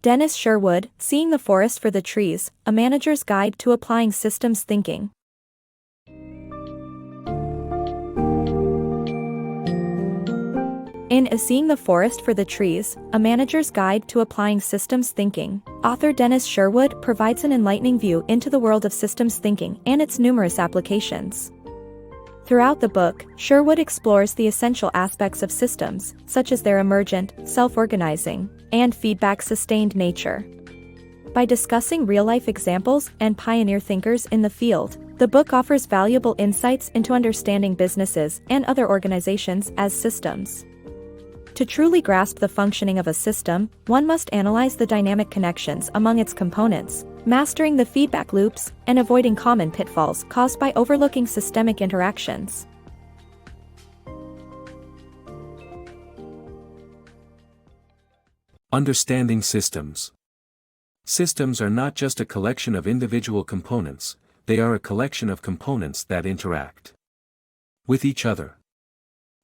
Dennis Sherwood, Seeing the Forest for the Trees, A Manager's Guide to Applying Systems Thinking. In Seeing the Forest for the Trees, A Manager's Guide to Applying Systems Thinking, author Dennis Sherwood provides an enlightening view into the world of systems thinking and its numerous applications. Throughout the book, Sherwood explores the essential aspects of systems, such as their emergent, self-organizing, and feedback-sustained nature. By discussing real-life examples and pioneer thinkers in the field, the book offers valuable insights into understanding businesses and other organizations as systems. To truly grasp the functioning of a system, one must analyze the dynamic connections among its components, mastering the feedback loops, and avoiding common pitfalls caused by overlooking systemic interactions. Understanding systems. Systems are not just a collection of individual components, they are a collection of components that interact with each other.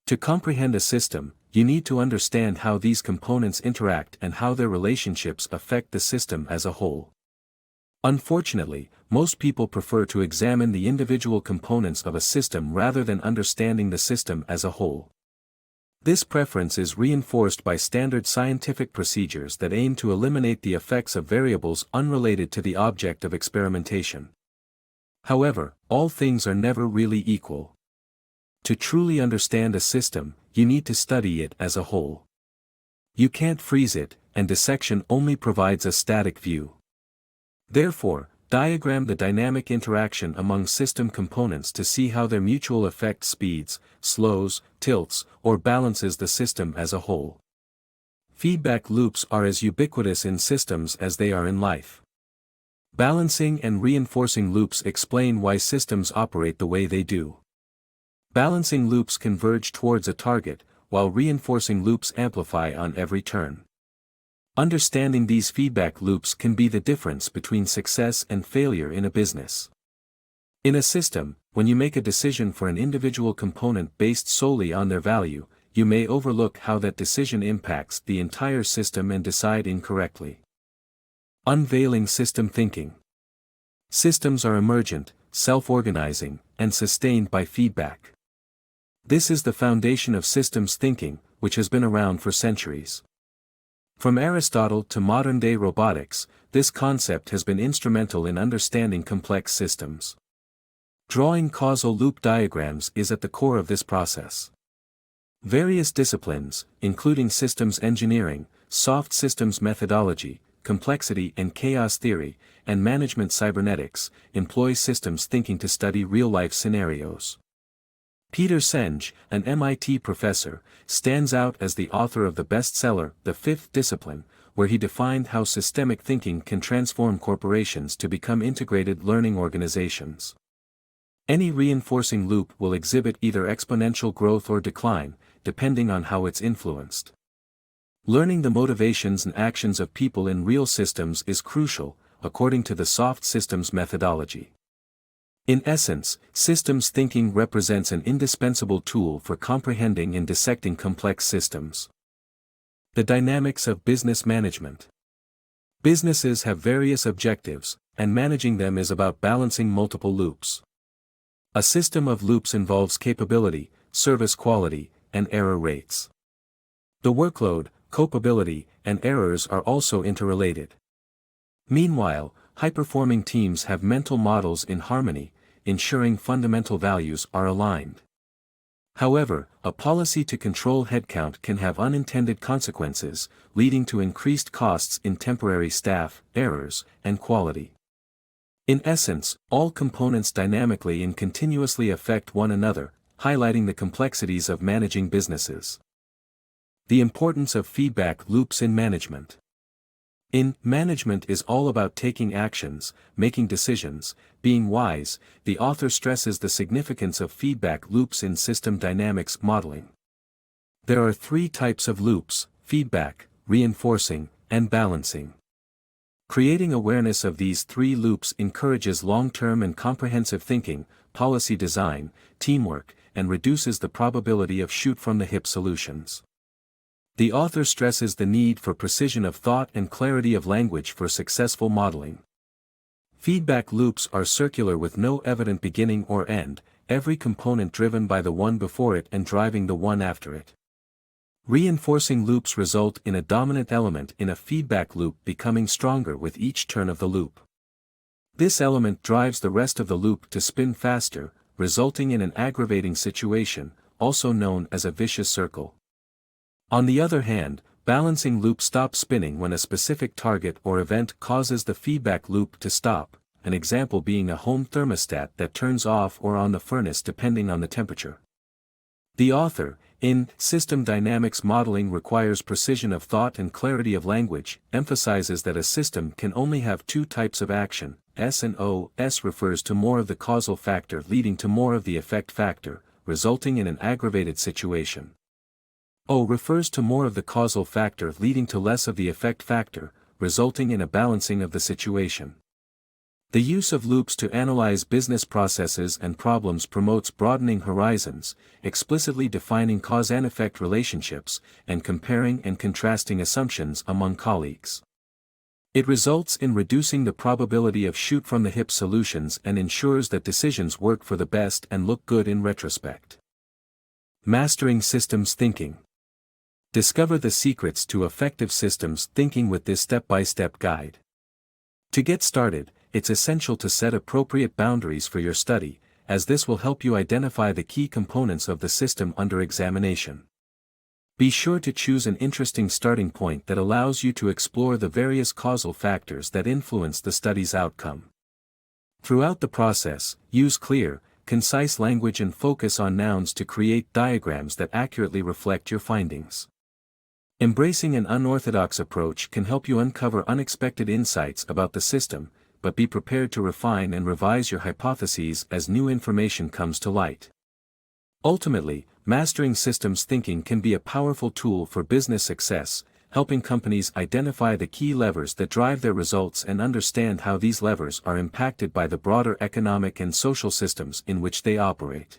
To comprehend a system, you need to understand how these components interact and how their relationships affect the system as a whole. Unfortunately, most people prefer to examine the individual components of a system rather than understanding the system as a whole. This preference is reinforced by standard scientific procedures that aim to eliminate the effects of variables unrelated to the object of experimentation. However, all things are never really equal. To truly understand a system, you need to study it as a whole. You can't freeze it, and dissection only provides a static view. Therefore, diagram the dynamic interaction among system components to see how their mutual effect speeds, slows, tilts, or balances the system as a whole. Feedback loops are as ubiquitous in systems as they are in life. Balancing and reinforcing loops explain why systems operate the way they do. Balancing loops converge towards a target, while reinforcing loops amplify on every turn. Understanding these feedback loops can be the difference between success and failure in a business. In a system, when you make a decision for an individual component based solely on their value, you may overlook how that decision impacts the entire system and decide incorrectly. Unveiling system thinking. Systems are emergent, self-organizing, and sustained by feedback. This is the foundation of systems thinking, which has been around for centuries. From Aristotle to modern-day robotics, this concept has been instrumental in understanding complex systems. Drawing causal loop diagrams is at the core of this process. Various disciplines, including systems engineering, soft systems methodology, complexity and chaos theory, and management cybernetics, employ systems thinking to study real-life scenarios. Peter Senge, an MIT professor, stands out as the author of the bestseller The Fifth Discipline, where he defined how systemic thinking can transform corporations to become integrated learning organizations. Any reinforcing loop will exhibit either exponential growth or decline, depending on how it's influenced. Learning the motivations and actions of people in real systems is crucial, according to the soft systems methodology. In essence, systems thinking represents an indispensable tool for comprehending and dissecting complex systems. The dynamics of business management. Businesses have various objectives, and managing them is about balancing multiple loops. A system of loops involves capability, service quality, and error rates. The workload, culpability, and errors are also interrelated. Meanwhile, high-performing teams have mental models in harmony, ensuring fundamental values are aligned. However, a policy to control headcount can have unintended consequences, leading to increased costs in temporary staff, errors, and quality. In essence, all components dynamically and continuously affect one another, highlighting the complexities of managing businesses. The importance of feedback loops in management. Management is all about taking actions, making decisions, being wise. The author stresses the significance of feedback loops in system dynamics modeling. There are three types of loops: feedback, reinforcing, and balancing. Creating awareness of these three loops encourages long-term and comprehensive thinking, policy design, teamwork, and reduces the probability of shoot-from-the-hip solutions. The author stresses the need for precision of thought and clarity of language for successful modeling. Feedback loops are circular with no evident beginning or end, every component driven by the one before it and driving the one after it. Reinforcing loops result in a dominant element in a feedback loop becoming stronger with each turn of the loop. This element drives the rest of the loop to spin faster, resulting in an aggravating situation, also known as a vicious circle. On the other hand, balancing loop stops spinning when a specific target or event causes the feedback loop to stop, an example being a home thermostat that turns off or on the furnace depending on the temperature. The author, in System Dynamics Modeling Requires Precision of Thought and Clarity of Language, emphasizes that a system can only have two types of action, S and O. S refers to more of the causal factor leading to more of the effect factor, resulting in an aggravated situation. O refers to more of the causal factor leading to less of the effect factor, resulting in a balancing of the situation. The use of loops to analyze business processes and problems promotes broadening horizons, explicitly defining cause and effect relationships, and comparing and contrasting assumptions among colleagues. It results in reducing the probability of shoot-from-the-hip solutions and ensures that decisions work for the best and look good in retrospect. Mastering systems thinking. Discover the secrets to effective systems thinking with this step-by-step guide. To get started, it's essential to set appropriate boundaries for your study, as this will help you identify the key components of the system under examination. Be sure to choose an interesting starting point that allows you to explore the various causal factors that influence the study's outcome. Throughout the process, use clear, concise language and focus on nouns to create diagrams that accurately reflect your findings. Embracing an unorthodox approach can help you uncover unexpected insights about the system, but be prepared to refine and revise your hypotheses as new information comes to light. Ultimately, mastering systems thinking can be a powerful tool for business success, helping companies identify the key levers that drive their results and understand how these levers are impacted by the broader economic and social systems in which they operate.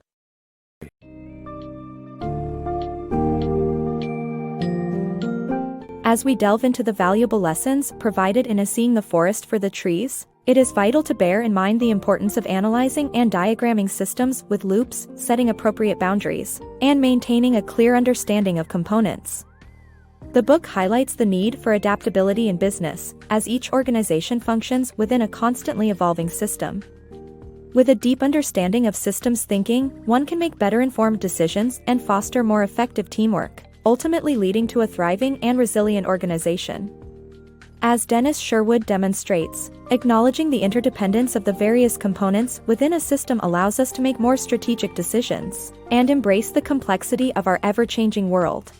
As we delve into the valuable lessons provided in Seeing the Forest for the Trees, it is vital to bear in mind the importance of analyzing and diagramming systems with loops, setting appropriate boundaries, and maintaining a clear understanding of components. The book highlights the need for adaptability in business, as each organization functions within a constantly evolving system. With a deep understanding of systems thinking, one can make better informed decisions and foster more effective teamwork, ultimately leading to a thriving and resilient organization. As Dennis Sherwood demonstrates, acknowledging the interdependence of the various components within a system allows us to make more strategic decisions and embrace the complexity of our ever-changing world.